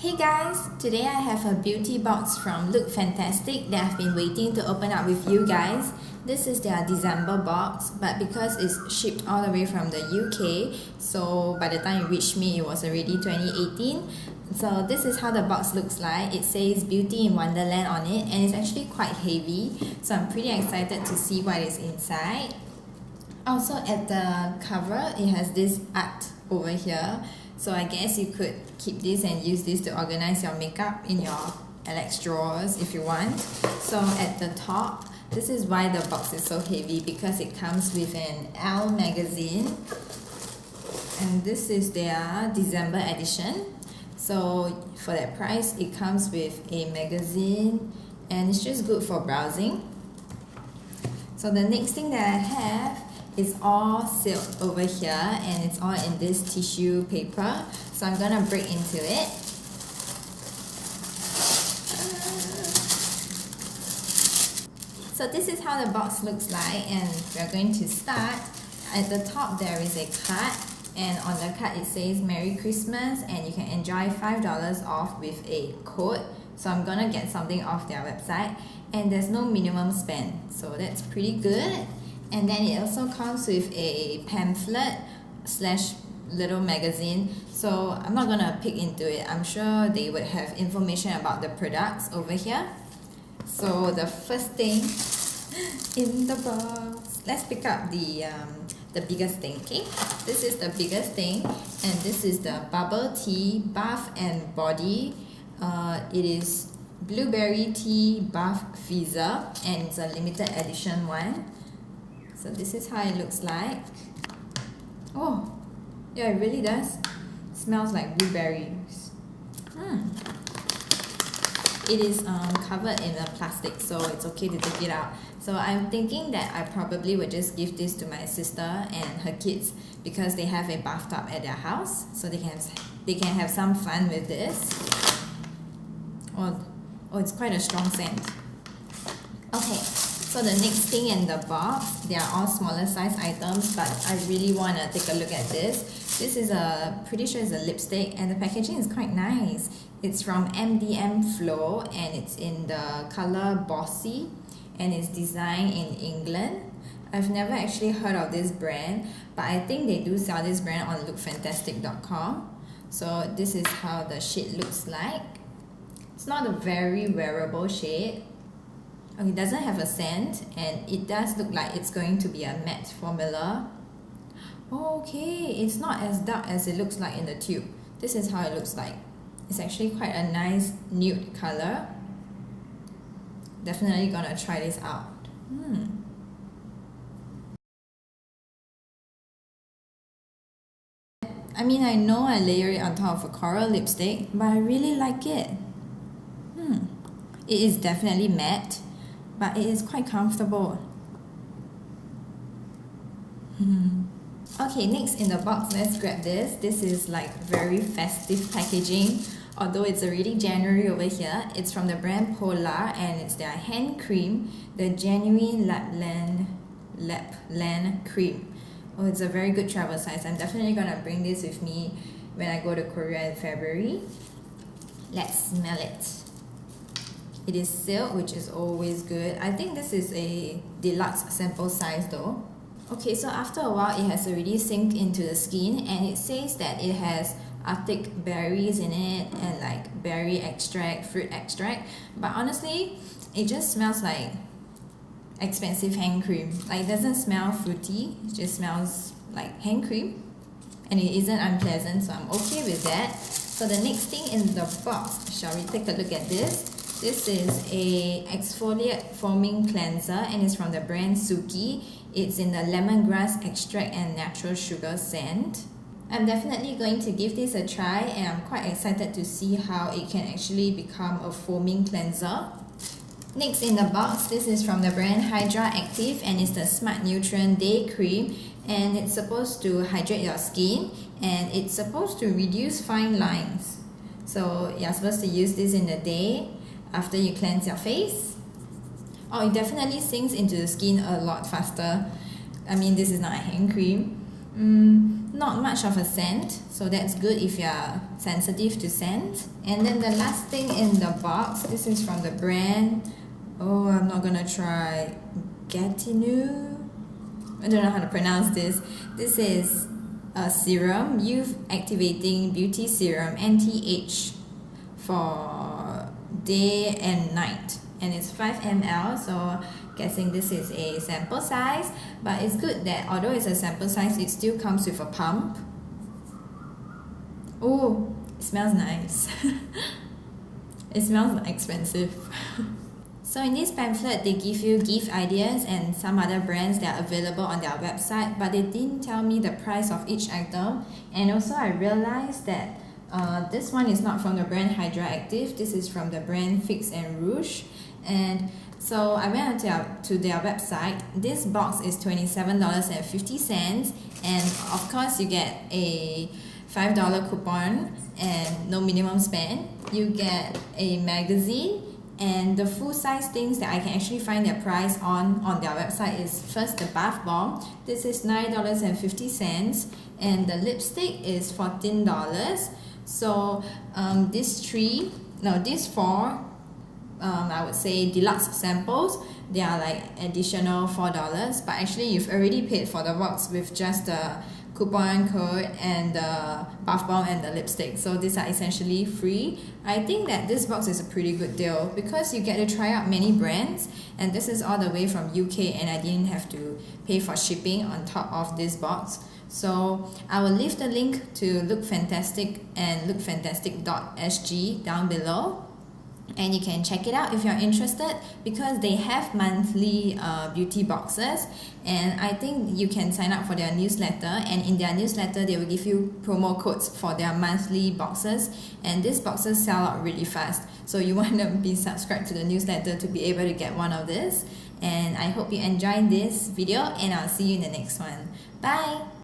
Hey guys, today I have a beauty box from Lookfantastic that I've been waiting to open up with you guys. This is their December box, but because it's shipped all the way from the UK, so by the time it reached me, it was already 2018. So this is how the box looks like. It says Beauty in Wonderland on it, and it's actually quite heavy, so I'm pretty excited to see what is inside. Also at the cover, it has this art over here. So I guess you could keep this and use this to organize your makeup in your Alex drawers if you want. So at the top, this is why the box is so heavy, because it comes with an Elle magazine. And this is their December edition. So for that price, it comes with a magazine and it's just good for browsing. So the next thing that I have is all sealed over here, and it's all in this tissue paper, so I'm gonna break into it. So this is how the box looks like, and we're going to start. At the top there is a card, and on the card it says Merry Christmas, and you can enjoy $5 off with a code. So I'm gonna get something off their website, and there's no minimum spend, so that's pretty good. And then it also comes with a pamphlet slash little magazine, so I'm not gonna pick into it. I'm sure they would have information about the products over here. So the first thing in the box, let's pick up the biggest thing. Okay, this is the biggest thing, and this is the bubble tea bath and body. It is blueberry tea bath fizzer, and it's a limited edition one. So this is how it looks like. Oh, yeah, it really does. Smells like blueberries. It is covered in a plastic, so it's okay to take it out. So I'm thinking that I probably would just give this to my sister and her kids, because they have a bathtub at their house, so they can have some fun with this. Oh, it's quite a strong scent. Okay. So the next thing in the box, they are all smaller size items, but I really want to take a look at this. This is pretty sure it's a lipstick, and the packaging is quite nice. It's from Mdmflow, and it's in the color Bossy, and it's designed in England. I've never actually heard of this brand, but I think they do sell this brand on lookfantastic.com. So this is how the shade looks like. It's not a very wearable shade. It doesn't have a scent, and it does look like it's going to be a matte formula. Okay, it's not as dark as it looks like in the tube. This is how it looks like. It's actually quite a nice nude color. Definitely gonna try this out. I mean, I know I layer it on top of a coral lipstick, but I really like it. It is definitely matte, but it is quite comfortable. Okay, next in the box, let's grab this. This is like very festive packaging, although it's already January over here. It's from the brand Polaar, and it's their hand cream, the genuine lapland cream. Oh, it's a very good travel size. I'm definitely gonna bring this with me when I go to Korea in February. Let's smell it. It is sealed, which is always good. I think this is a deluxe sample size though. Okay, so after a while, it has already sinked into the skin, and it says that it has Arctic berries in it, and like berry extract, fruit extract. But honestly, it just smells like expensive hand cream. Like, it doesn't smell fruity, it just smells like hand cream. And it isn't unpleasant, so I'm okay with that. So the next thing in the box, shall we take a look at this? This is a exfoliate foaming cleanser, and it's from the brand Suki. It's in the lemongrass extract and natural sugar scent. I'm definitely going to give this a try, and I'm quite excited to see how it can actually become a foaming cleanser. Next in the box, this is from the brand Hydra-activ, and it's the Smart Nutrient Day Cream, and it's supposed to hydrate your skin, and it's supposed to reduce fine lines. So you're supposed to use this in the day after you cleanse your face. Oh, it definitely sinks into the skin a lot faster. I mean, this is not a hand cream. not much of a scent, so that's good if you are sensitive to scent. And then the last thing in the box, this is from the brand, oh, I'm not gonna try, Gatineau? I don't know how to pronounce this. This is a serum, youth activating beauty serum, anti-age for day and night, and it's 5 ml, so guessing this is a sample size, but it's good that although it's a sample size, it still comes with a pump. Oh, it smells nice. It smells expensive. So in this pamphlet, they give you gift ideas and some other brands that are available on their website, but they didn't tell me the price of each item. And also I realized that this one is not from the brand Hydra-activ, this is from the brand Fix and Rouge. And so I went to their website. This box is $27.50, and of course you get a $5 coupon and no minimum spend. You get a magazine, and the full size things that I can actually find their price on their website is first the bath bomb. This is $9.50, and the lipstick is $14. So these four I would say deluxe samples, they are like additional $4, but actually you've already paid for the box with just the coupon code and the bath bomb and the lipstick, so these are essentially free. I think that this box is a pretty good deal because you get to try out many brands, and this is all the way from UK, and I didn't have to pay for shipping on top of this box. So I will leave the link to Lookfantastic and lookfantastic.sg down below, and you can check it out if you're interested, because they have monthly beauty boxes, and I think you can sign up for their newsletter, and in their newsletter they will give you promo codes for their monthly boxes, and these boxes sell out really fast, so you want to be subscribed to the newsletter to be able to get one of this. And I hope you enjoyed this video, and I'll see you in the next one. Bye!